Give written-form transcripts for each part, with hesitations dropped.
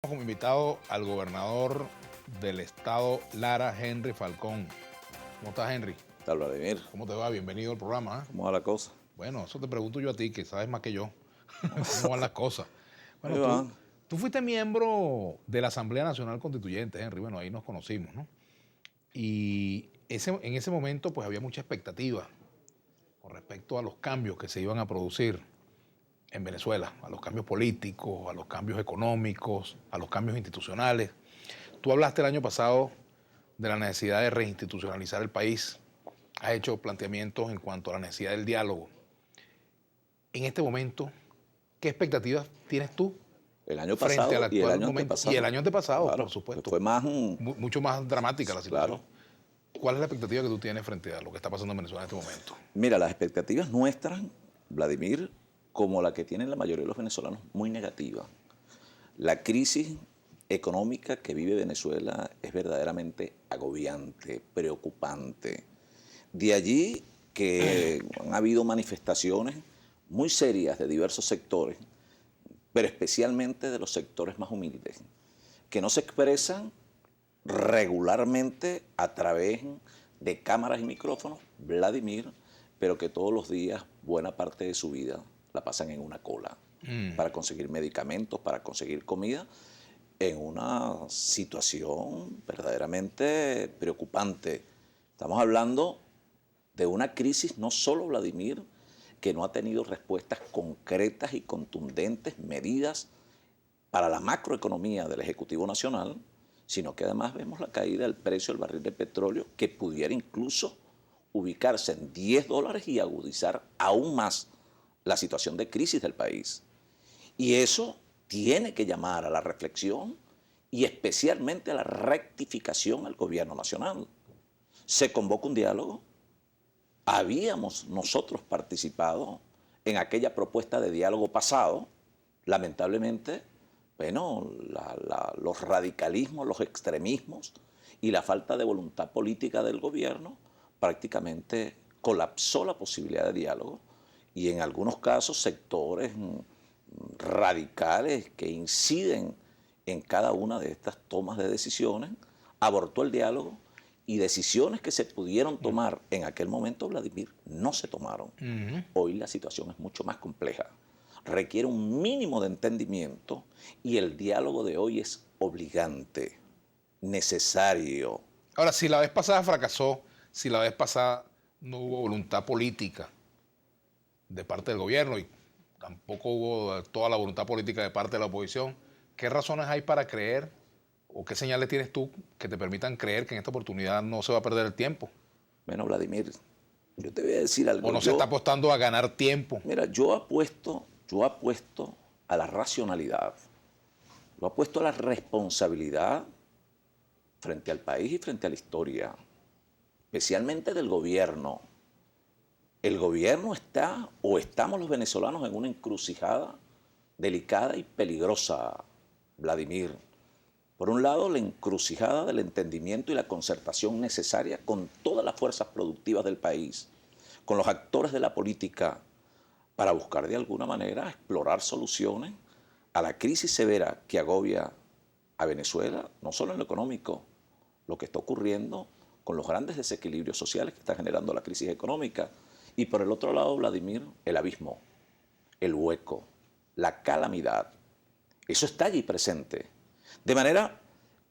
Como invitado al gobernador del estado Lara, Henry Falcón. ¿Cómo estás, Henry? ¿Qué tal, Vladimir? ¿Cómo te va? Bienvenido al programa. ¿Cómo va la cosa? Bueno, eso te pregunto yo a ti, que sabes más que yo. ¿Cómo van las cosas? Ahí Bueno, tú, van. tú fuiste miembro de la Asamblea Nacional Constituyente, Henry. Bueno, ahí nos conocimos, ¿no? Y en ese momento, pues había mucha expectativa con respecto a los cambios que se iban a producir en Venezuela, a los cambios políticos, a los cambios económicos, a los cambios institucionales. Tú hablaste el año pasado de la necesidad de reinstitucionalizar el país. Has hecho planteamientos en cuanto a la necesidad del diálogo. En este momento, ¿qué expectativas tienes tú El año frente al pasado y el actual año momento? Y el antepasado. año antepasado, por Claro, supuesto. fue más Mucho más dramática la situación. claro. ¿Cuál es la expectativa que tú tienes frente a lo que está pasando en Venezuela en este momento? Mira, las expectativas nuestras, Vladimir, como la que tienen la mayoría de los venezolanos, muy negativa. La crisis económica que vive Venezuela es verdaderamente agobiante, preocupante. De allí que han habido manifestaciones muy serias de diversos sectores, pero especialmente de los sectores más humildes, que no se expresan regularmente a través de cámaras y micrófonos, Vladimir, pero que todos los días buena parte de su vida la pasan en una cola para conseguir medicamentos, para conseguir comida, en una situación verdaderamente preocupante. Estamos hablando de una crisis no solo, Vladimir, que no ha tenido respuestas concretas y contundentes, medidas para la macroeconomía del Ejecutivo Nacional, sino que además vemos la caída del precio del barril de petróleo, que pudiera incluso ubicarse en $10 y agudizar aún más la situación de crisis del país. Y eso tiene que llamar a la reflexión y especialmente a la rectificación al gobierno nacional. Se convoca un diálogo. Habíamos nosotros participado en aquella propuesta de diálogo pasado. Lamentablemente, bueno, los radicalismos, los extremismos y la falta de voluntad política del gobierno prácticamente colapsó la posibilidad de diálogo, y en algunos casos sectores radicales que inciden en cada una de estas tomas de decisiones abortó el diálogo, y decisiones que se pudieron tomar en aquel momento, Vladimir, no se tomaron. Hoy la situación es mucho más compleja, requiere un mínimo de entendimiento, y el diálogo de hoy es obligante, necesario. Ahora, si la vez pasada fracasó, si la vez pasada no hubo voluntad política de parte del gobierno y tampoco hubo toda la voluntad política de parte de la oposición, ¿qué razones hay para creer o qué señales tienes tú que te permitan creer que en esta oportunidad no se va a perder el tiempo? Bueno, Vladimir, yo te voy a decir algo. ¿O no se está apostando a ganar tiempo? Mira, yo apuesto a la racionalidad, yo apuesto a la responsabilidad frente al país y frente a la historia, especialmente del gobierno. El gobierno está, o estamos los venezolanos, en una encrucijada delicada y peligrosa, Vladimir. Por un lado, la encrucijada del entendimiento y la concertación necesaria con todas las fuerzas productivas del país, con los actores de la política, para buscar de alguna manera explorar soluciones a la crisis severa que agobia a Venezuela, no solo en lo económico, lo que está ocurriendo con los grandes desequilibrios sociales que está generando la crisis económica. Y por el otro lado, Vladimir, el abismo, el hueco, la calamidad. Eso está allí presente. De manera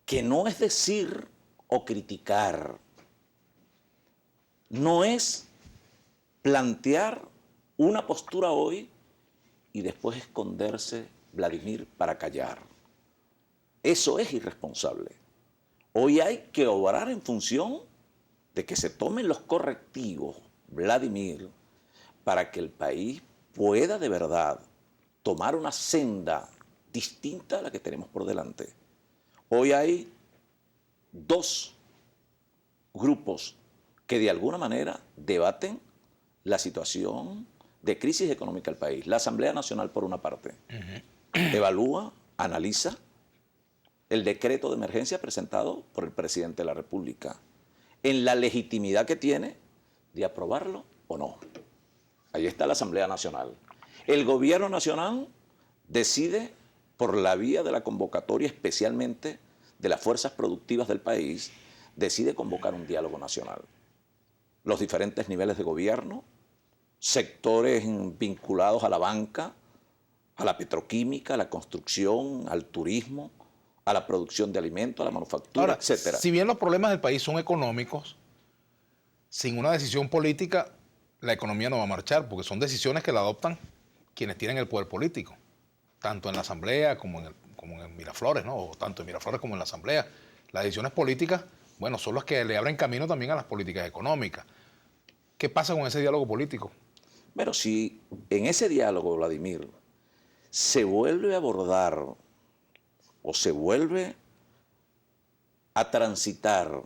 que no es decir o criticar, no es plantear una postura hoy y después esconderse, Vladimir, para callar. Eso es irresponsable. Hoy hay que obrar en función de que se tomen los correctivos, Vladimir, para que el país pueda de verdad tomar una senda distinta a la que tenemos por delante. Hoy hay dos grupos que de alguna manera debaten la situación de crisis económica del país. La Asamblea Nacional, por una parte, evalúa, analiza el decreto de emergencia presentado por el presidente de la República, en la legitimidad que tiene de aprobarlo o no. Ahí está la Asamblea Nacional. El gobierno nacional decide por la vía de la convocatoria, especialmente de las fuerzas productivas del país, decide convocar un diálogo nacional. Los diferentes niveles de gobierno, sectores vinculados a la banca, a la petroquímica, a la construcción, al turismo, a la producción de alimentos, a la manufactura, Ahora, etcétera. si bien los problemas del país son económicos, sin una decisión política, la economía no va a marchar, porque son decisiones que la adoptan quienes tienen el poder político, tanto en la Asamblea como en Miraflores, ¿no? O tanto en Miraflores como en la Asamblea. Las decisiones políticas, bueno, son las que le abren camino también a las políticas económicas. ¿Qué pasa con ese diálogo político? Pero si en ese diálogo, Vladimir, se vuelve a abordar o se vuelve a transitar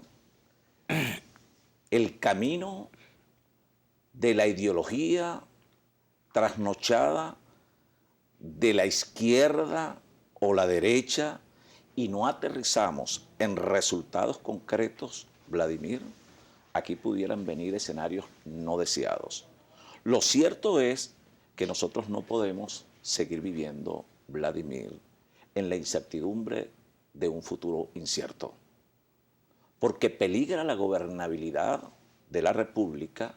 el camino de la ideología trasnochada de la izquierda o la derecha y no aterrizamos en resultados concretos, Vladimir, aquí pudieran venir escenarios no deseados. Lo cierto es que nosotros no podemos seguir viviendo, Vladimir, en la incertidumbre de un futuro incierto, porque peligra la gobernabilidad de la República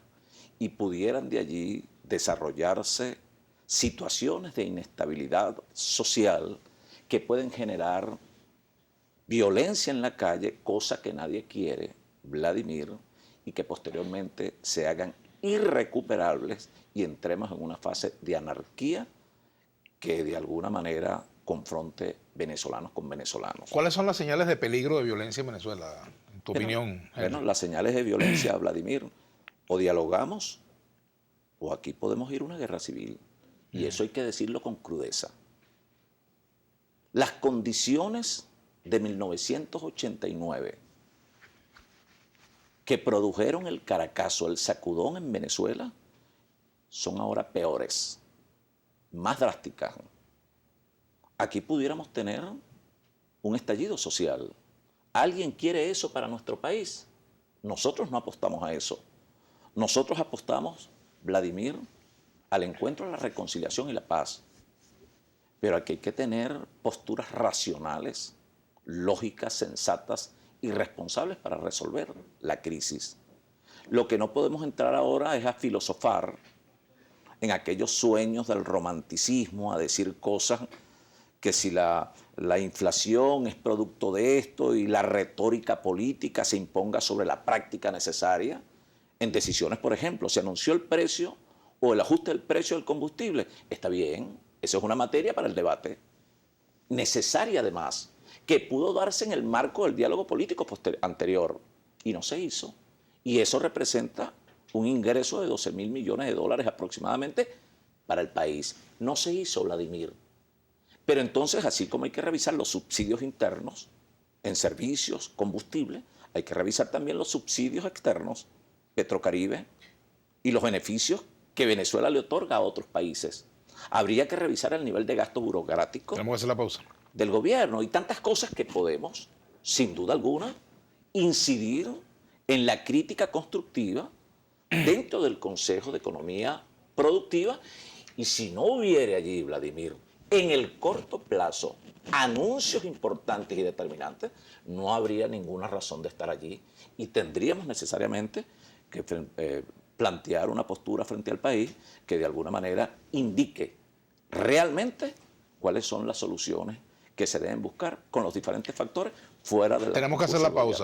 y pudieran de allí desarrollarse situaciones de inestabilidad social que pueden generar violencia en la calle, cosa que nadie quiere, Vladimir, y que posteriormente se hagan irrecuperables y entremos en una fase de anarquía que de alguna manera confronte venezolanos con venezolanos. ¿Cuáles son las señales de peligro de violencia en Venezuela, en tu opinión? Bueno, las señales de violencia, Vladimir, o dialogamos o aquí podemos ir a una guerra civil. Y eso hay que decirlo con crudeza. Las condiciones de 1989 que produjeron el Caracazo, el sacudón en Venezuela, son ahora peores, más drásticas. Aquí pudiéramos tener un estallido social. ¿Alguien quiere eso para nuestro país? Nosotros no apostamos a eso. Nosotros apostamos, Vladimir, al encuentro, a la reconciliación y la paz. Pero aquí hay que tener posturas racionales, lógicas, sensatas y responsables para resolver la crisis. Lo que no podemos entrar ahora es a filosofar en aquellos sueños del romanticismo, a decir cosas que si la inflación es producto de esto y la retórica política se imponga sobre la práctica necesaria en decisiones, por ejemplo, se anunció el precio o el ajuste del precio del combustible. Está bien, eso es una materia para el debate, necesaria además, que pudo darse en el marco del diálogo político anterior y no se hizo. Y eso representa un ingreso de 12.000 millones de dólares aproximadamente para el país. No se hizo, Vladimir. Pero entonces, así como hay que revisar los subsidios internos en servicios, combustible, hay que revisar también los subsidios externos, Petrocaribe, y los beneficios que Venezuela le otorga a otros países. Habría que revisar el nivel de gasto burocrático. Tenemos que hacer la pausa. Del gobierno y tantas cosas que podemos, sin duda alguna, incidir en la crítica constructiva dentro del Consejo de Economía Productiva. Y si no hubiere allí, Vladimir, en el corto plazo, anuncios importantes y determinantes, no habría ninguna razón de estar allí y tendríamos necesariamente que plantear una postura frente al país que de alguna manera indique realmente cuáles son las soluciones que se deben buscar con los diferentes factores fuera de la... Tenemos que hacer la pausa.